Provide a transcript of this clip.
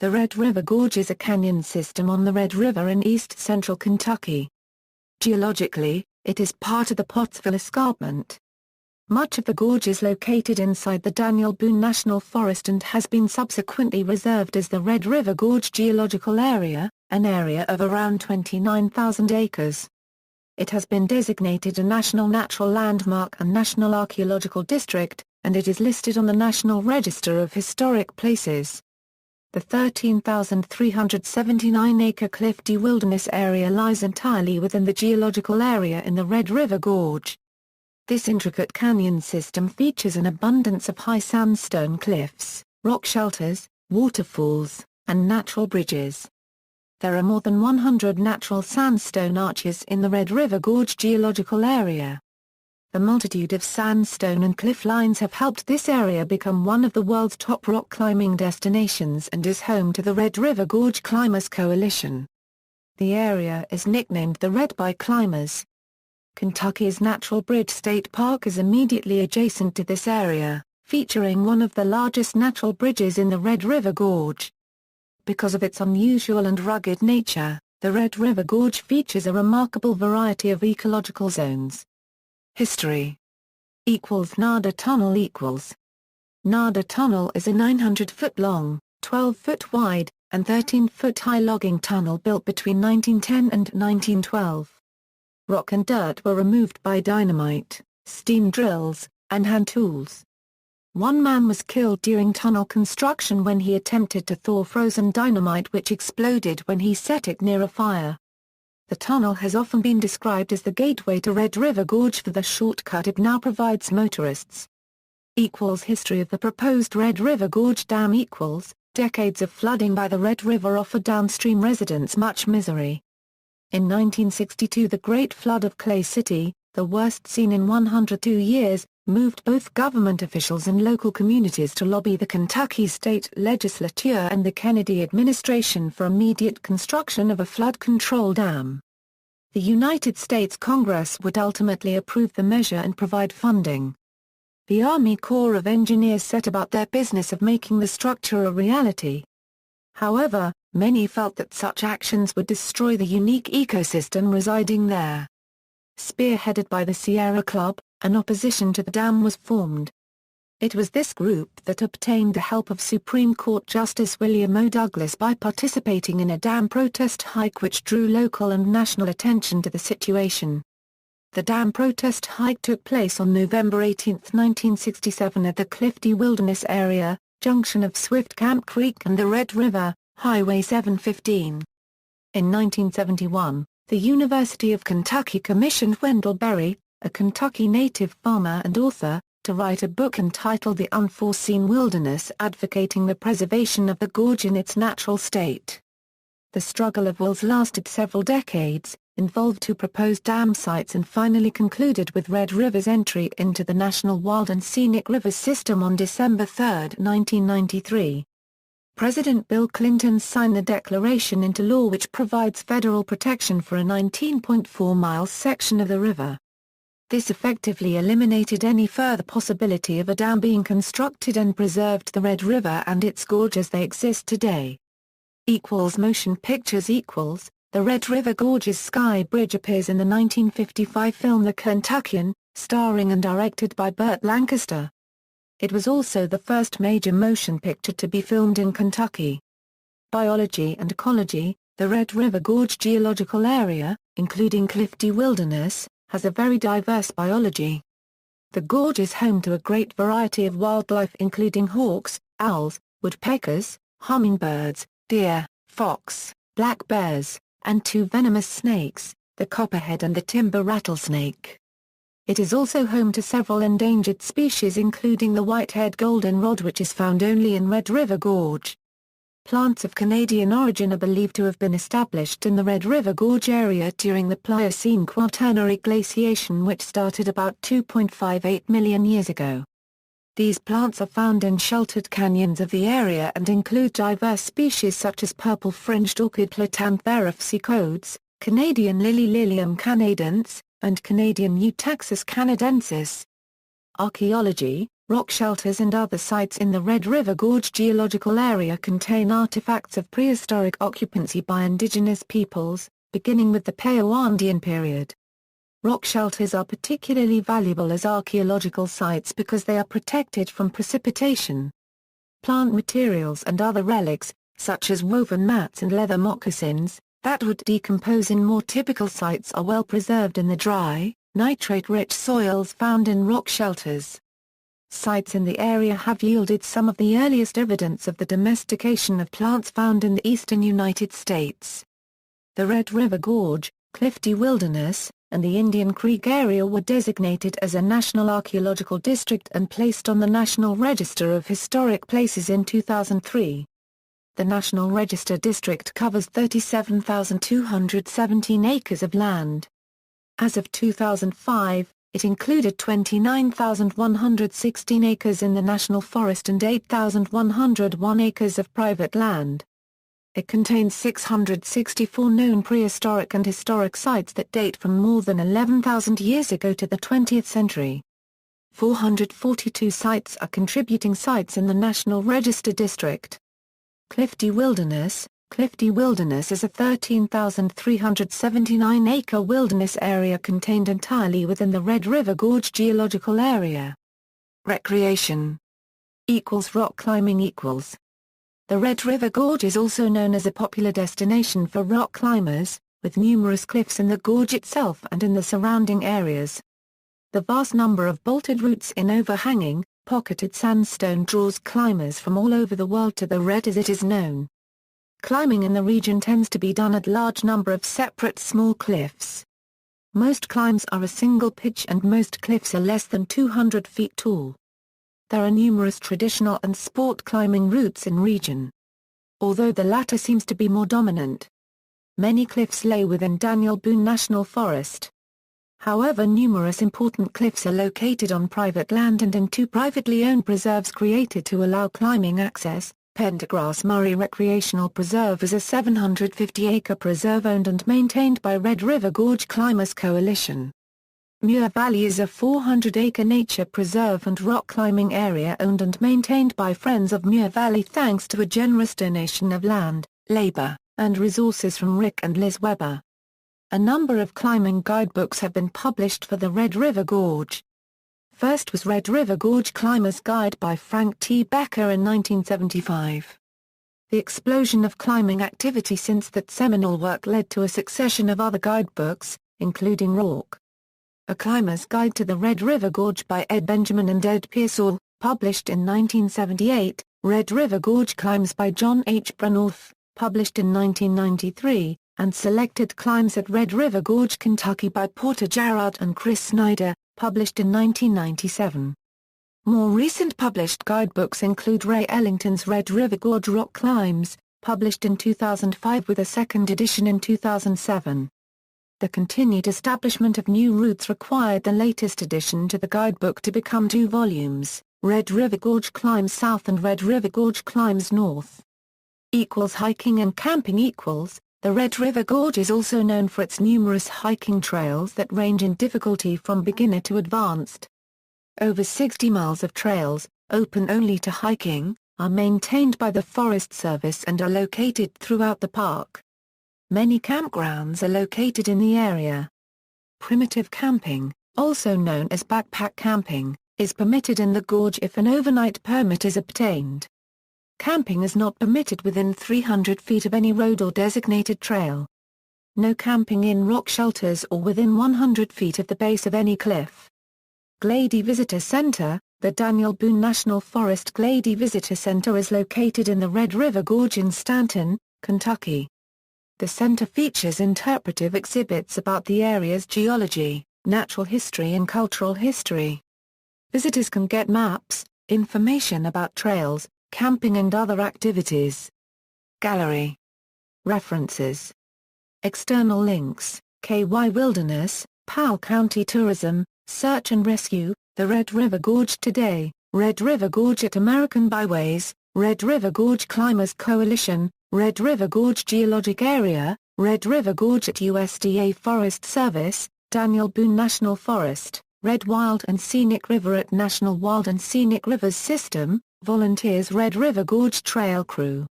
The Red River Gorge is a canyon system on the Red River in east-central Kentucky. Geologically, it is part of the Pottsville Escarpment. Much of the gorge is located inside the Daniel Boone National Forest and has been subsequently reserved as the Red River Gorge Geological Area, an area of around 29,000 acres. It has been designated a National Natural Landmark and National Archaeological District, and it is listed on the National Register of Historic Places. The 13,379-acre Clifty Wilderness Area lies entirely within the geological area in the Red River Gorge. This intricate canyon system features an abundance of high sandstone cliffs, rock shelters, waterfalls, and natural bridges. There are more than 100 natural sandstone arches in the Red River Gorge geological area. The multitude of sandstone and cliff lines have helped this area become one of the world's top rock climbing destinations and is home to the Red River Gorge Climbers Coalition. The area is nicknamed the Red by climbers. Kentucky's Natural Bridge State Park is immediately adjacent to this area, featuring one of the largest natural bridges in the Red River Gorge. Because of its unusual and rugged nature, the Red River Gorge features a remarkable variety of ecological zones. History Nada Tunnel Nada Tunnel is a 900-foot-long, 12-foot-wide, and 13-foot-high logging tunnel built between 1910 and 1912. Rock and dirt were removed by dynamite, steam drills, and hand tools. One man was killed during tunnel construction when he attempted to thaw frozen dynamite which exploded when he set it near a fire. The tunnel has often been described as the gateway to Red River Gorge for the shortcut it now provides motorists. History of the proposed Red River Gorge Dam Decades of flooding by the Red River offer downstream residents much misery. In 1962 the Great Flood of Clay City, the worst seen in 102 years, moved both government officials and local communities to lobby the Kentucky State Legislature and the Kennedy administration for immediate construction of a flood control dam. The United States Congress would ultimately approve the measure and provide funding. The Army Corps of Engineers set about their business of making the structure a reality. However, many felt that such actions would destroy the unique ecosystem residing there. Spearheaded by the Sierra Club, an opposition to the dam was formed. It was this group that obtained the help of Supreme Court Justice William O. Douglas by participating in a dam protest hike which drew local and national attention to the situation. The dam protest hike took place on November 18, 1967 at the Clifty Wilderness Area, junction of Swift Camp Creek and the Red River, Highway 715. In 1971, the University of Kentucky commissioned Wendell Berry, a Kentucky native farmer and author, to write a book entitled The Unforeseen Wilderness advocating the preservation of the gorge in its natural state. The struggle of wills lasted several decades, involved two proposed dam sites and finally concluded with Red River's entry into the National Wild and Scenic Rivers System on December 3, 1993. President Bill Clinton signed the declaration into law which provides federal protection for a 19.4-mile section of the river. This effectively eliminated any further possibility of a dam being constructed and preserved the Red River and its gorge as they exist today. Motion pictures The Red River Gorge's Sky Bridge appears in the 1955 film The Kentuckian, starring and directed by Burt Lancaster. It was also the first major motion picture to be filmed in Kentucky. Biology and ecology The Red River Gorge geological area, including Clifty Wilderness, has a very diverse biology. The gorge is home to a great variety of wildlife including hawks, owls, woodpeckers, hummingbirds, deer, fox, black bears, and two venomous snakes, the copperhead and the timber rattlesnake. It is also home to several endangered species including the white-haired goldenrod which is found only in Red River Gorge. Plants of Canadian origin are believed to have been established in the Red River Gorge area during the Pliocene Quaternary glaciation which started about 2.58 million years ago. These plants are found in sheltered canyons of the area and include diverse species such as purple-fringed orchid Platanthera fusicodes, Canadian lily Lilium canadense, and Canadian Eutaxis canadensis. Archaeology Rock shelters and other sites in the Red River Gorge geological area contain artifacts of prehistoric occupancy by indigenous peoples, beginning with the Paleoandean period. Rock shelters are particularly valuable as archaeological sites because they are protected from precipitation. Plant materials and other relics, such as woven mats and leather moccasins, that would decompose in more typical sites are well preserved in the dry, nitrate-rich soils found in rock shelters. Sites in the area have yielded some of the earliest evidence of the domestication of plants found in the eastern United States. The Red River Gorge, Clifty Wilderness, and the Indian Creek area were designated as a National Archaeological District and placed on the National Register of Historic Places in 2003. The National Register District covers 37,217 acres of land. As of 2005, it included 29,116 acres in the National Forest and 8,101 acres of private land. It contains 664 known prehistoric and historic sites that date from more than 11,000 years ago to the 20th century. 442 sites are contributing sites in the National Register District. Clifty Wilderness is a 13,379-acre wilderness area contained entirely within the Red River Gorge geological area. Recreation = rock climbing =. The Red River Gorge is also known as a popular destination for rock climbers, with numerous cliffs in the gorge itself and in the surrounding areas. The vast number of bolted routes in overhanging, pocketed sandstone draws climbers from all over the world to the Red as it is known. Climbing in the region tends to be done at large number of separate small cliffs. Most climbs are a single pitch and most cliffs are less than 200 feet tall. There are numerous traditional and sport climbing routes in region, although the latter seems to be more dominant. Many cliffs lay within Daniel Boone National Forest. However, numerous important cliffs are located on private land and in two privately owned preserves created to allow climbing access. Pendergrass Murray Recreational Preserve is a 750-acre preserve owned and maintained by Red River Gorge Climbers Coalition. Muir Valley is a 400-acre nature preserve and rock climbing area owned and maintained by Friends of Muir Valley thanks to a generous donation of land, labor, and resources from Rick and Liz Weber. A number of climbing guidebooks have been published for the Red River Gorge. First was Red River Gorge Climber's Guide by Frank T. Becker in 1975. The explosion of climbing activity since that seminal work led to a succession of other guidebooks, including Rourke. A Climber's Guide to the Red River Gorge by Ed Benjamin and Ed Pearsall, published in 1978, Red River Gorge Climbs by John H. Branorth, published in 1993, and Selected Climbs at Red River Gorge, Kentucky by Porter Jarrard and Chris Snyder, published in 1997. More recent published guidebooks include Ray Ellington's Red River Gorge Rock Climbs, published in 2005 with a second edition in 2007. The continued establishment of new routes required the latest addition to the guidebook to become 2 volumes, Red River Gorge Climbs South and Red River Gorge Climbs North. Hiking and camping The Red River Gorge is also known for its numerous hiking trails that range in difficulty from beginner to advanced. Over 60 miles of trails, open only to hiking, are maintained by the Forest Service and are located throughout the park. Many campgrounds are located in the area. Primitive camping, also known as backpack camping, is permitted in the gorge if an overnight permit is obtained. Camping is not permitted within 300 feet of any road or designated trail. No camping in rock shelters or within 100 feet of the base of any cliff. Glady Visitor Center The Daniel Boone National Forest Glady Visitor Center is located in the Red River Gorge in Stanton, Kentucky. The center features interpretive exhibits about the area's geology, natural history and cultural history. Visitors can get maps, information about trails, camping and other activities. Gallery. References. External links, KY Wilderness, Powell County Tourism, Search and Rescue, The Red River Gorge Today, Red River Gorge at American Byways, Red River Gorge Climbers Coalition, Red River Gorge Geologic Area, Red River Gorge at USDA Forest Service, Daniel Boone National Forest. Red Wild and Scenic River at National Wild and Scenic Rivers System, volunteers Red River Gorge Trail Crew.